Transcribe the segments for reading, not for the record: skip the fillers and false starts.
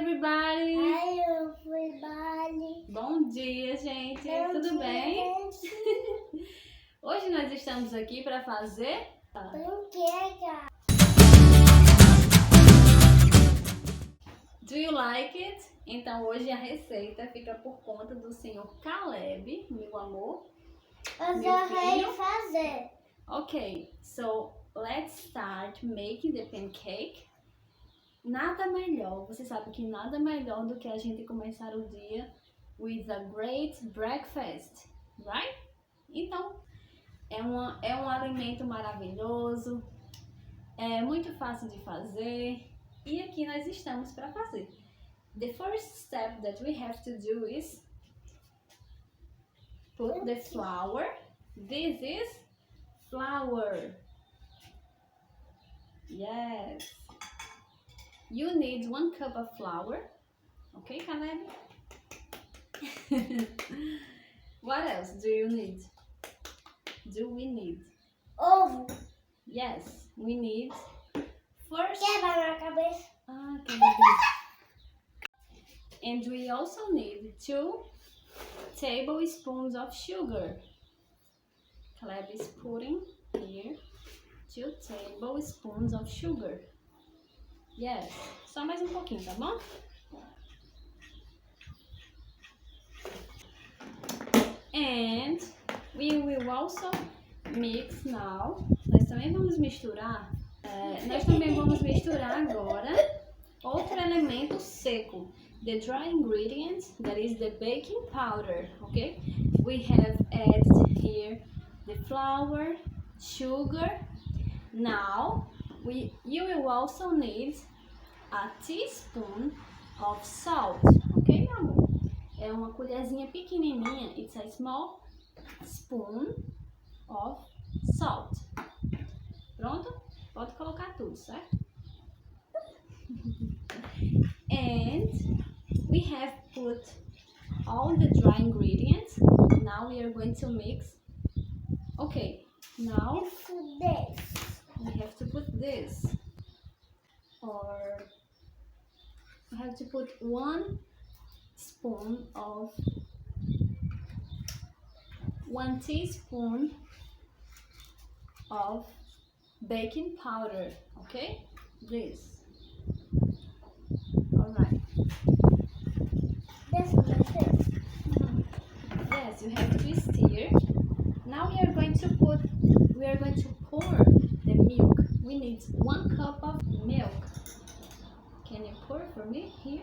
everybody! Hi everybody! Bom dia, gente! Bom Tudo dia, bem? gente. Hoje nós estamos aqui para fazer Panqueca! Do you like it? Então hoje a receita fica por conta do senhor Caleb, meu amor. Eu Meu só filho? sei fazer. Ok, so let's start making the pancake. Nada melhor, você sabe que nada melhor do que a gente começar o dia with a great breakfast, right? Então, é um alimento maravilhoso, é muito fácil de fazer e aqui nós estamos para fazer. The first step that we have to do is put the flour. This is flour. Yes. You need 1 cup of flour. Okay, Caleb? What else do you need? Do we need? Ovo. Yes, we need first. Quebra na cabeça. And we also need 2 tablespoons of sugar. Caleb is putting here 2 tablespoons of sugar. Yes, só mais um pouquinho, tá bom? And we will also mix now. Nós também vamos misturar. Nós também vamos misturar agora outro elemento seco. The dry ingredient, that is the baking powder, okay? We have added here the flour, sugar. Now, you will also need a teaspoon of salt, ok, meu amor? É uma colherzinha pequenininha, it's a small spoon of salt. Pronto? Pode colocar tudo, certo? And we have put all the dry ingredients. Now we are going to mix. Okay, now we have to put this, or we have to put 1 teaspoon of baking powder, okay? This. All right. This one like this. Yes, you have to stir. Now we are going to pour the milk. We need 1 cup of milk. Can you pour for me here?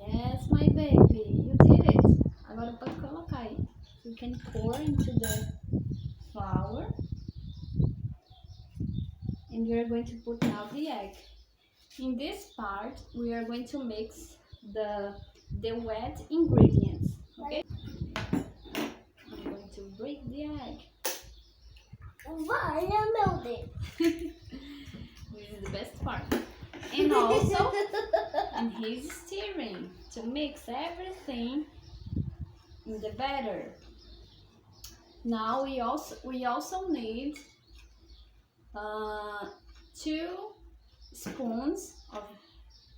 Yes, my baby, you did it. Agora pode colocar aí. You can pour into the flour. And we are going to put now the egg. In this part, we are going to mix the wet ingredients. Okay? I'm going to break the egg. Vai, meu Deus. This is the best part. And also, and he's stirring to mix everything in the batter. Now we also need 2 spoons of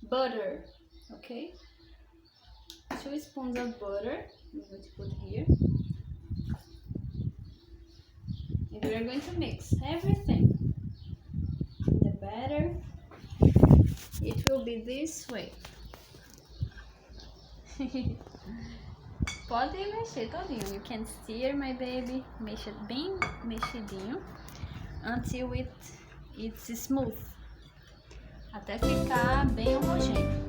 butter. Okay, 2 spoons of butter. I'm going to put here, and we are going to mix everything in the batter. It will be this way. Pode mexer todinho. You can stir, my baby. Mexa bem mexidinho until it's smooth. Até ficar bem homogêneo.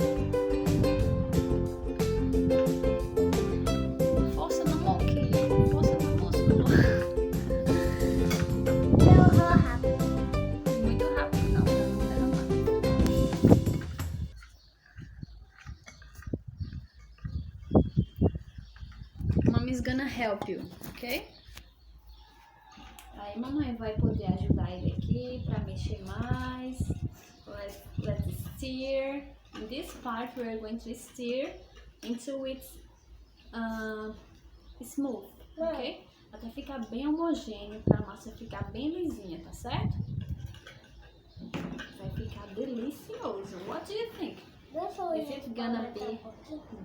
Força no moquinho, força no músculo. Eu vou rápido. Muito rápido, não, pra não derramar. Mommy's gonna help you, ok? Aí mamãe vai poder ajudar ele aqui para mexer mais. Let's stir. In this part we are going to stir until it's smooth, okay? até ficar bem homogêneo, para a massa ficar bem lisinha, tá certo? Vai ficar delicioso. What do you think? Is it gonna be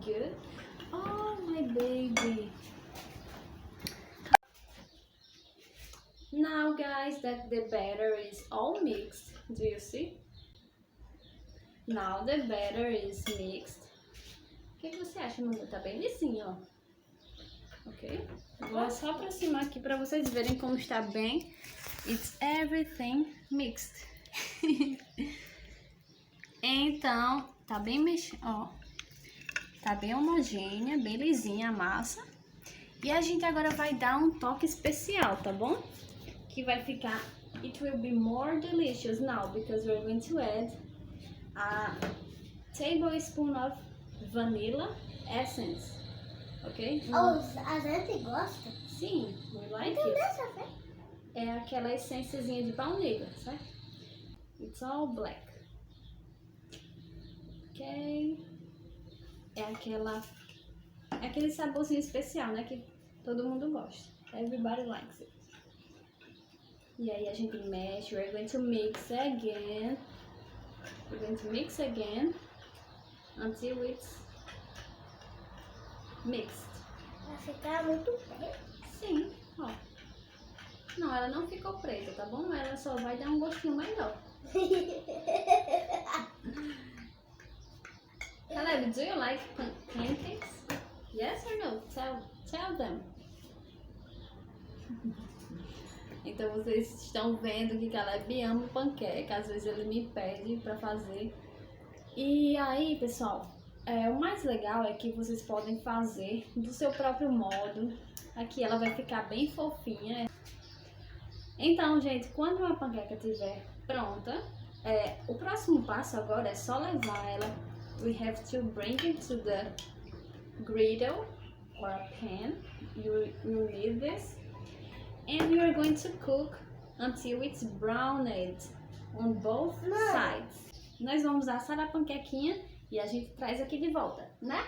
good? Oh, my baby. Now, guys, that the batter is all mixed, do you see? Now the batter is mixed. O que você acha, mamãe? Tá bem lisinho, ó. Ok? Vou só aproximar aqui para vocês verem como está bem. It's everything mixed. Então, tá bem ó. Tá bem homogênea, bem lisinha a massa. E a gente agora vai dar um toque especial, tá bom? Que vai ficar, it will be more delicious now because we're going to add a tablespoon of vanilla essence, ok? A gente gosta? Sim, we like Então it. deixa ver. É aquela essênciazinha de baunilha, certo? It's all black. Ok. É aquele saborzinho especial, né? Que todo mundo gosta. Everybody likes it. E aí a gente mexe. We're going to mix again. We're going to mix again until it's mixed. Vai ficar muito bem. Sim, ó. Não, ela não ficou preta, tá bom? Ela só vai dar um gostinho melhor. Caleb, do you like pancakes? Yes or no? Tell them. Então vocês estão vendo que Caleb ama panqueca. Às vezes ele me pede pra fazer. E aí, pessoal, o mais legal é que vocês podem fazer do seu próprio modo. Aqui ela vai ficar bem fofinha. Então, gente, quando a panqueca estiver pronta, o próximo passo agora é só levar ela. We have to bring it to the griddle or a pan. You need this. And you are going to cook until it's browned on both sides. Nós vamos assar a panquequinha e a gente traz aqui de volta, né?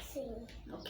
Sim. Ok?